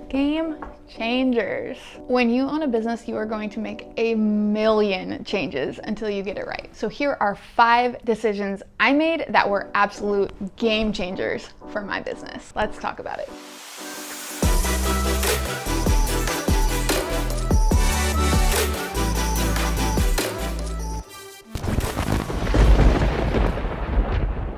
Game changers. When you own a business, you are going to make a million changes until you get it right. So here are 5 decisions I made that were absolute game changers for my business. Let's talk about it.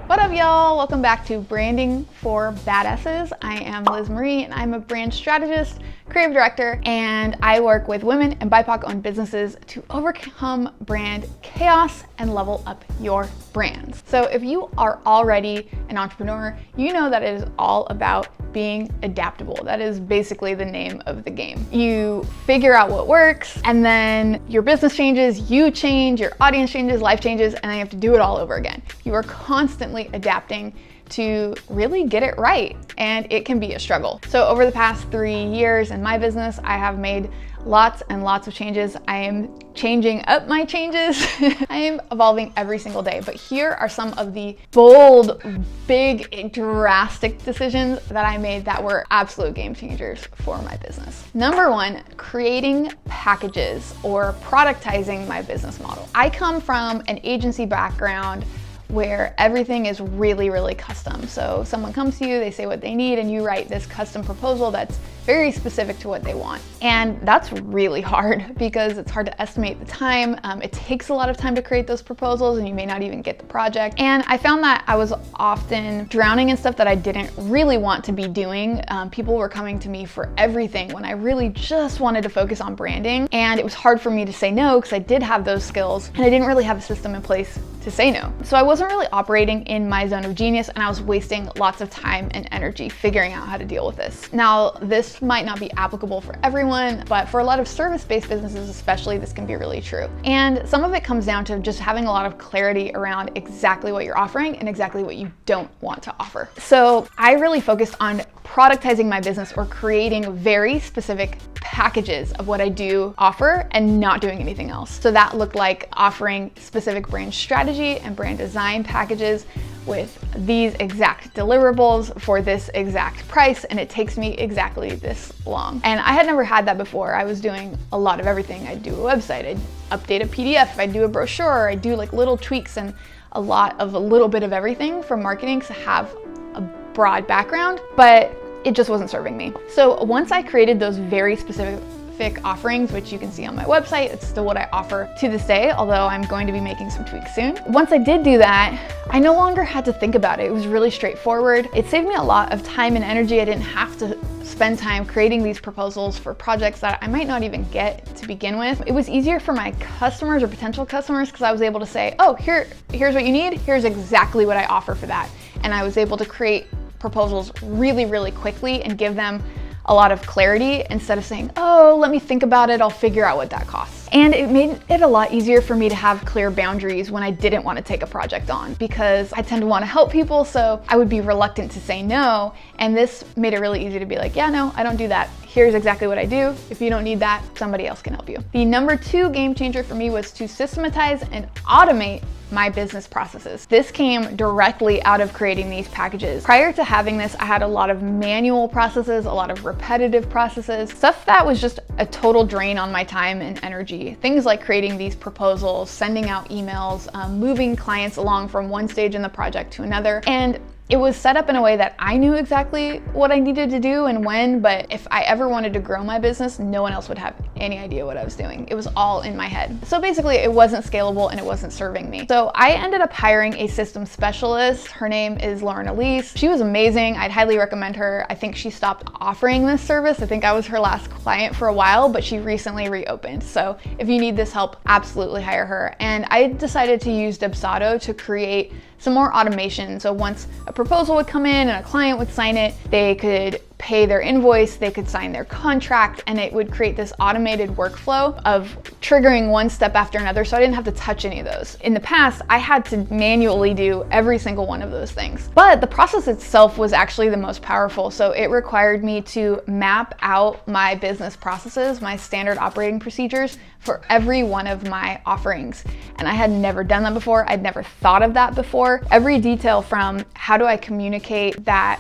What up, y'all? Welcome back to Branding for Badasses. I am Liz Marie and I'm a brand strategist, creative director, and I work with women and BIPOC-owned businesses to overcome brand chaos and level up your brands. So if you are already an entrepreneur, you know that it is all about being adaptable. That is basically the name of the game. You figure out what works, and then your business changes, you change, your audience changes, life changes, and then you have to do it all over again. You are constantly adapting to really get it right, and it can be a struggle. So over the past 3 years in my business, I have made lots and lots of changes. I am changing up my changes. I am evolving every single day, but here are some of the bold, big, drastic decisions that I made that were absolute game changers for my business. Number 1, creating packages or productizing my business model. I come from an agency background where everything is really custom. So someone comes to you, they say what they need, and you write this custom proposal that's very specific to what they want. And that's really hard because it's hard to estimate the time. It takes a lot of time to create those proposals and you may not even get the project. And I found that I was often drowning in stuff that I didn't really want to be doing. People were coming to me for everything when I really just wanted to focus on branding. And it was hard for me to say no because I did have those skills and I didn't really have a system in place to say no. So I wasn't really operating in my zone of genius and I was wasting lots of time and energy figuring out how to deal with this. Now, this might not be applicable for everyone, but for a lot of service-based businesses especially, this can be really true. And some of it comes down to just having a lot of clarity around exactly what you're offering and exactly what you don't want to offer. So I really focused on productizing my business or creating very specific packages of what I do offer and not doing anything else. So that looked like offering specific brand strategy and brand design packages with these exact deliverables for this exact price, and it takes me exactly this long. And I had never had that before. I was doing a lot of everything. I'd do a website, I'd update a PDF, I'd do a brochure, I'd do like little tweaks and a little bit of everything from marketing to have a broad background, but it just wasn't serving me. So once I created those very specific offerings, which you can see on my website, it's still what I offer to this day, although I'm going to be making some tweaks soon. Once I did do that, I no longer had to think about it. It was really straightforward. It saved me a lot of time and energy. I didn't have to spend time creating these proposals for projects that I might not even get to begin with. It was easier for my customers or potential customers because I was able to say, oh, here's what you need. Here's exactly what I offer for that. And I was able to create proposals really quickly and give them a lot of clarity instead of saying, oh, let me think about it, I'll figure out what that costs. And it made it a lot easier for me to have clear boundaries when I didn't want to take a project on because I tend to want to help people, so I would be reluctant to say no. And this made it really easy to be like, yeah, no, I don't do that. Here's exactly what I do. If you don't need that, somebody else can help you. The number 2 game changer for me was to systematize and automate my business processes. This came directly out of creating these packages. Prior to having this, I had a lot of manual processes, a lot of repetitive processes, stuff that was just a total drain on my time and energy. Things like creating these proposals, sending out emails, moving clients along from one stage in the project to another. And it was set up in a way that I knew exactly what I needed to do and when, but if I ever wanted to grow my business, no one else would have any idea what I was doing. It was all in my head. So basically it wasn't scalable and it wasn't serving me. So I ended up hiring a system specialist. Her name is Lauren Elise. She was amazing. I'd highly recommend her. I think she stopped offering this service. I think I was her last client for a while, but she recently reopened. So if you need this help, absolutely hire her. And I decided to use Dubsado to create some more automation. So once a proposal would come in and a client would sign it, they could pay their invoice, they could sign their contract, and it would create this automated workflow of triggering one step after another, so I didn't have to touch any of those. In the past, I had to manually do every single one of those things. But the process itself was actually the most powerful, so it required me to map out my business processes, my standard operating procedures for every one of my offerings. And I had never done that before. I'd never thought of that before. Every detail from how do I communicate that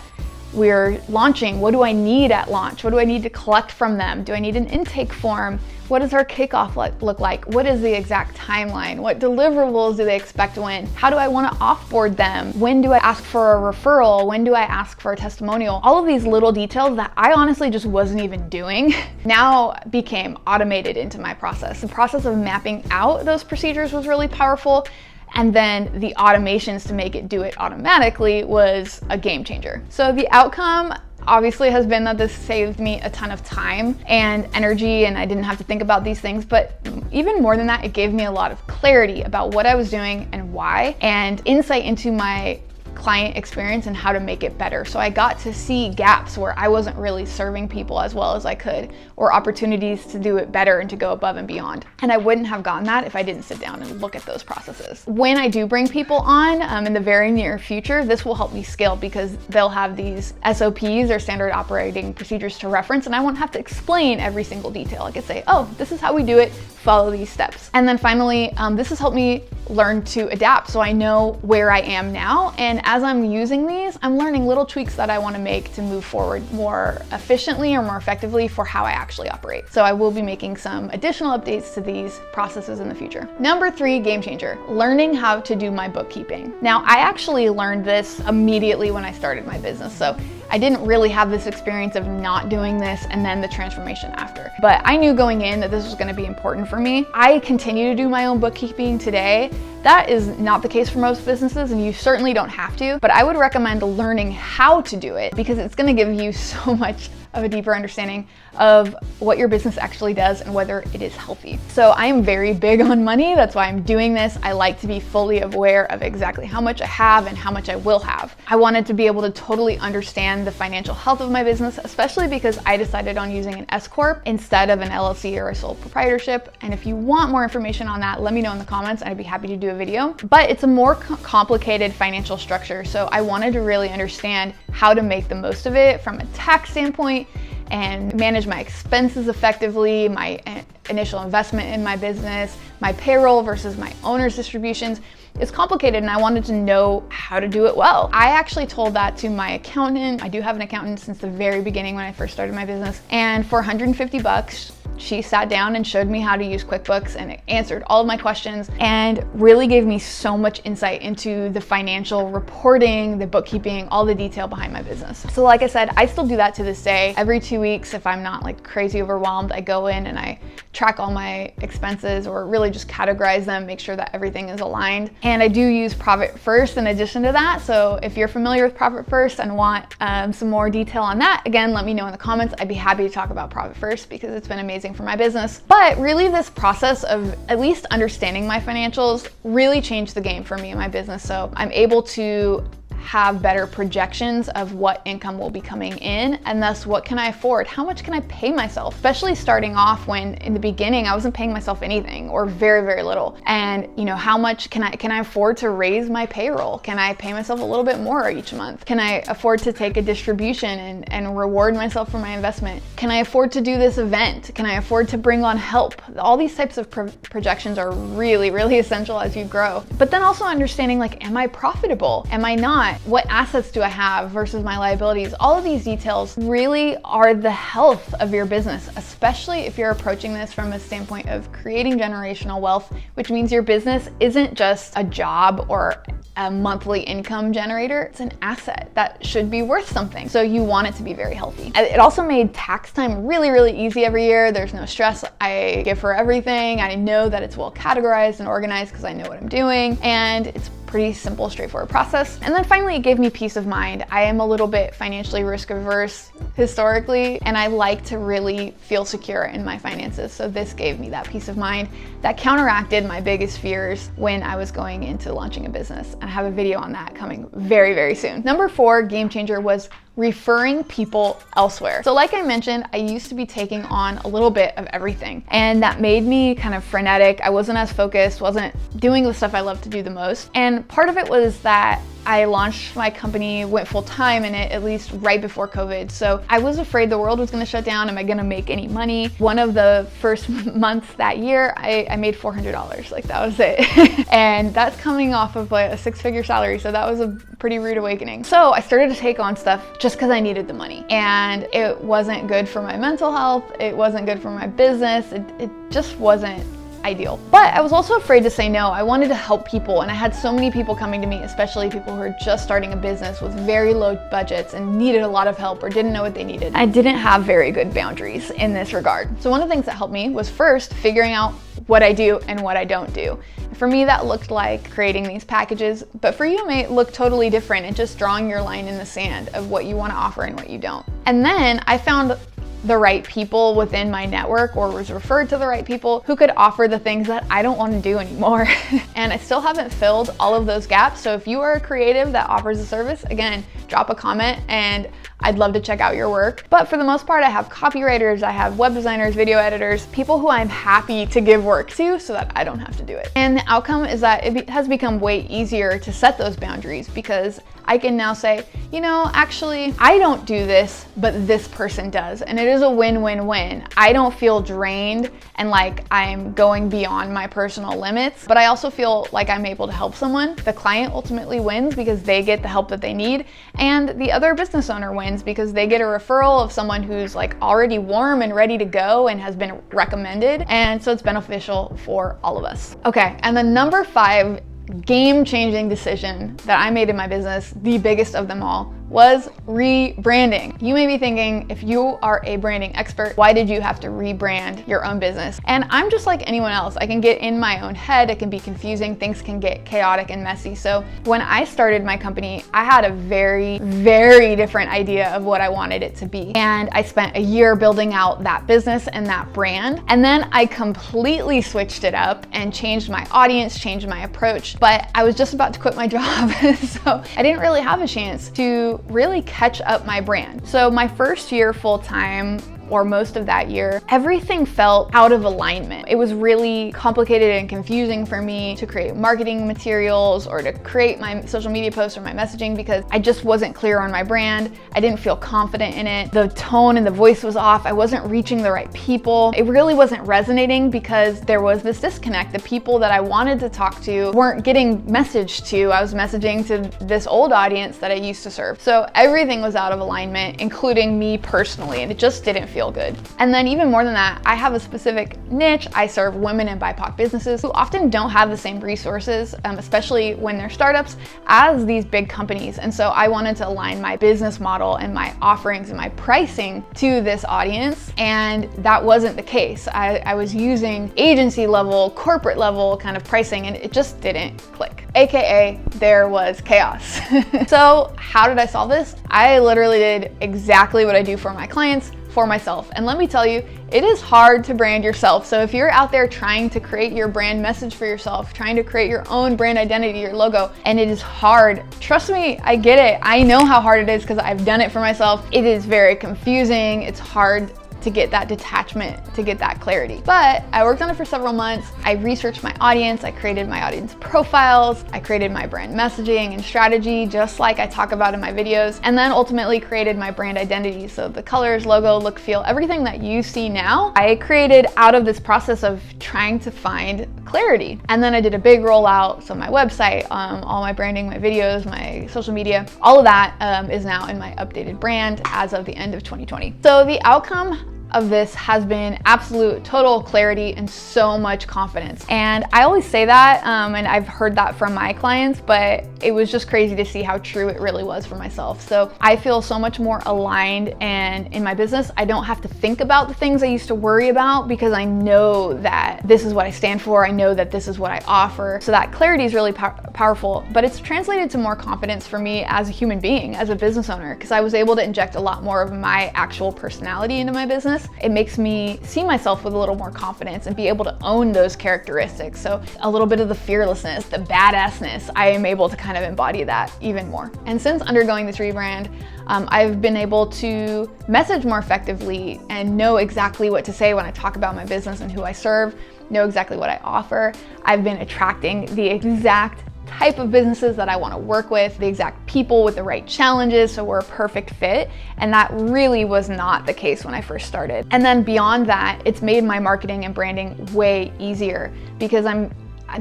we're launching, what do I need at launch? What do I need to collect from them? Do I need an intake form? What does our kickoff look like? What is the exact timeline? What deliverables do they expect when? How do I want to offboard them? When do I ask for a referral? When do I ask for a testimonial? All of these little details that I honestly just wasn't even doing now became automated into my process. The process of mapping out those procedures was really powerful. And then the automations to make it do it automatically was a game changer. So the outcome obviously has been that this saved me a ton of time and energy, and I didn't have to think about these things. But even more than that, it gave me a lot of clarity about what I was doing and why, and insight into my client experience and how to make it better. So I got to see gaps where I wasn't really serving people as well as I could, or opportunities to do it better and to go above and beyond. And I wouldn't have gotten that if I didn't sit down and look at those processes. When I do bring people on in the very near future, this will help me scale because they'll have these SOPs or standard operating procedures to reference, and I won't have to explain every single detail. I could say, oh, this is how we do it, follow these steps. And then finally, this has helped me learn to adapt so I know where I am now. And as I'm using these, I'm learning little tweaks that I want to make to move forward more efficiently or more effectively for how I actually operate. So I will be making some additional updates to these processes in the future. Number 3, game changer, learning how to do my bookkeeping. Now, I actually learned this immediately when I started my business. So I didn't really have this experience of not doing this and then the transformation after. But I knew going in that this was going to be important for me. I continue to do my own bookkeeping today. That is not the case for most businesses, and you certainly don't have to, but I would recommend learning how to do it because it's going to give you so much of a deeper understanding of what your business actually does and whether it is healthy. So I am very big on money. That's why I'm doing this. I like to be fully aware of exactly how much I have and how much I will have. I wanted to be able to totally understand the financial health of my business, especially because I decided on using an S Corp instead of an LLC or a sole proprietorship. And if you want more information on that, let me know in the comments. I'd be happy to do a video. But it's a more complicated financial structure. So I wanted to really understand how to make the most of it from a tax standpoint and manage my expenses effectively, my initial investment in my business, my payroll versus my owner's distributions. It's complicated and I wanted to know how to do it well. I actually told that to my accountant. I do have an accountant since the very beginning when I first started my business. And for $150, she sat down and showed me how to use QuickBooks and answered all of my questions and really gave me so much insight into the financial reporting, the bookkeeping, all the detail behind my business. So like I said, I still do that to this day. Every 2 weeks, if I'm not like crazy overwhelmed, I go in and I track all my expenses or really just categorize them, make sure that everything is aligned. And I do use Profit First in addition to that. So if you're familiar with Profit First and want some more detail on that, again, let me know in the comments. I'd be happy to talk about Profit First because it's been amazing for my business. But really this process of at least understanding my financials really changed the game for me and my business. So I'm able to have better projections of what income will be coming in, and thus what can I afford? How much can I pay myself? Especially starting off when in the beginning I wasn't paying myself anything or very, very little. And you know, how much can I afford to raise my payroll? Can I pay myself a little bit more each month? Can I afford to take a distribution and reward myself for my investment? Can I afford to do this event? Can I afford to bring on help? All these types of projections are really, really essential as you grow. But then also understanding, like, am I profitable? Am I not? What assets do I have versus my liabilities? All of these details really are the health of your business, especially if you're approaching this from a standpoint of creating generational wealth, which means your business isn't just a job or a monthly income generator. It's an asset that should be worth something. So you want it to be very healthy. It also made tax time really, really easy every year. There's no stress. I give her everything. I know that it's well categorized and organized because I know what I'm doing. And it's pretty simple, straightforward process. And then finally, it gave me peace of mind. I am a little bit financially risk averse historically, and I like to really feel secure in my finances. So this gave me that peace of mind that counteracted my biggest fears when I was going into launching a business. And I have a video on that coming very, very soon. Number 4 game changer was referring people elsewhere. So like I mentioned, I used to be taking on a little bit of everything, and that made me kind of frenetic. I wasn't as focused, wasn't doing the stuff I love to do the most. And part of it was that I launched my company, went full time in it, at least right before COVID. So I was afraid the world was gonna shut down. Am I gonna make any money? One of the first months that year, I made $400. Like, that was it. And that's coming off of a 6-figure salary. So that was a pretty rude awakening. So I started to take on stuff just because I needed the money. And it wasn't good for my mental health. It wasn't good for my business. It just wasn't ideal. But I was also afraid to say no. I wanted to help people, and I had so many people coming to me, especially people who are just starting a business with very low budgets and needed a lot of help or didn't know what they needed. I didn't have very good boundaries in this regard. So one of the things that helped me was first figuring out what I do and what I don't do. For me, that looked like creating these packages, but for you it may look totally different and just drawing your line in the sand of what you want to offer and what you don't. And then I found the right people within my network, or was referred to the right people who could offer the things that I don't want to do anymore. And I still haven't filled all of those gaps. So if you are a creative that offers a service, again, drop a comment and I'd love to check out your work. But for the most part, I have copywriters, I have web designers, video editors, people who I'm happy to give work to so that I don't have to do it. And the outcome is that it has become way easier to set those boundaries, because I can now say, you know, actually, I don't do this, but this person does. And it is a win-win-win. I don't feel drained and like I'm going beyond my personal limits, but I also feel like I'm able to help someone. The client ultimately wins because they get the help that they need, and the other business owner wins because they get a referral of someone who's like already warm and ready to go and has been recommended. And so it's beneficial for all of us. Okay, and the number 5 game-changing decision that I made in my business, the biggest of them all, was rebranding. You may be thinking, if you are a branding expert, why did you have to rebrand your own business? And I'm just like anyone else. I can get in my own head. It can be confusing. Things can get chaotic and messy. So when I started my company, I had a very, very different idea of what I wanted it to be. And I spent a year building out that business and that brand. And then I completely switched it up and changed my audience, changed my approach. But I was just about to quit my job. So I didn't really have a chance to really catch up my brand. So my first year full-time, or most of that year, everything felt out of alignment. It was really complicated and confusing for me to create marketing materials or to create my social media posts or my messaging, because I just wasn't clear on my brand. I didn't feel confident in it. The tone and the voice was off. I wasn't reaching the right people. It really wasn't resonating because there was this disconnect. The people that I wanted to talk to weren't getting messaged to. I was messaging to this old audience that I used to serve. So everything was out of alignment, including me personally, and it just didn't feel good. And then even more than that, I have a specific niche. I serve women and BIPOC businesses who often don't have the same resources, especially when they're startups, as these big companies. And so I wanted to align my business model and my offerings and my pricing to this audience. And that wasn't the case. I was using agency level, corporate level kind of pricing, and it just didn't click. AKA, there was chaos. So how did I solve this? I literally did exactly what I do for my clients, for myself. And let me tell you, it is hard to brand yourself. So if you're out there trying to create your brand message for yourself, trying to create your own brand identity, your logo, and it is hard, trust me, I get it. I know how hard it is because I've done it for myself. It is very confusing. It's hard to get that detachment, to get that clarity. But I worked on it for several months. I researched my audience. I created my audience profiles. I created my brand messaging and strategy, just like I talk about in my videos, and then ultimately created my brand identity. So the colors, logo, look, feel, everything that you see now, I created out of this process of trying to find clarity. And then I did a big rollout. So my website, all my branding, my videos, my social media, all of that is now in my updated brand as of the end of 2020. So the outcome of this has been absolute total clarity and so much confidence. And I always say that, and I've heard that from my clients, but it was just crazy to see how true it really was for myself. So I feel so much more aligned, and in my business, I don't have to think about the things I used to worry about because I know that this is what I stand for. I know that this is what I offer. So that clarity is really powerful, but it's translated to more confidence for me as a human being, as a business owner, because I was able to inject a lot more of my actual personality into my business. It makes me see myself with a little more confidence and be able to own those characteristics. So a little bit of the fearlessness, the badassness, I am able to kind of embody that even more. And since undergoing this rebrand, I've been able to message more effectively and know exactly what to say when I talk about my business and who I serve, know exactly what I offer. I've been attracting the exact type of businesses that I want to work with, the exact people with the right challenges, so we're a perfect fit. And that really was not the case when I first started. And then beyond that, it's made my marketing and branding way easier because I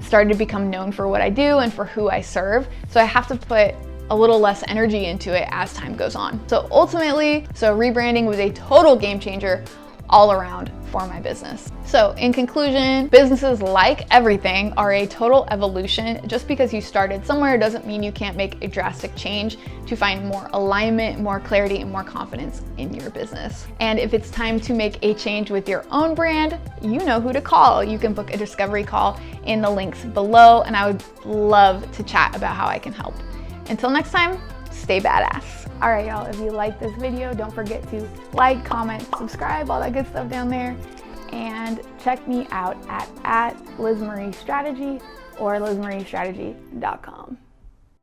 started to become known for what I do and for who I serve. So I have to put a little less energy into it as time goes on. So ultimately, rebranding was a total game changer all around for my business. So in conclusion, businesses, like everything, are a total evolution. Just because you started somewhere doesn't mean you can't make a drastic change to find more alignment, more clarity, and more confidence in your business. And if it's time to make a change with your own brand, you know who to call. You can book a discovery call in the links below, and I would love to chat about how I can help. Until next time, stay badass. All right, y'all, if you like this video, don't forget to like, comment, subscribe, all that good stuff down there. And check me out at LizMarieStrategy or LizMarieStrategy.com.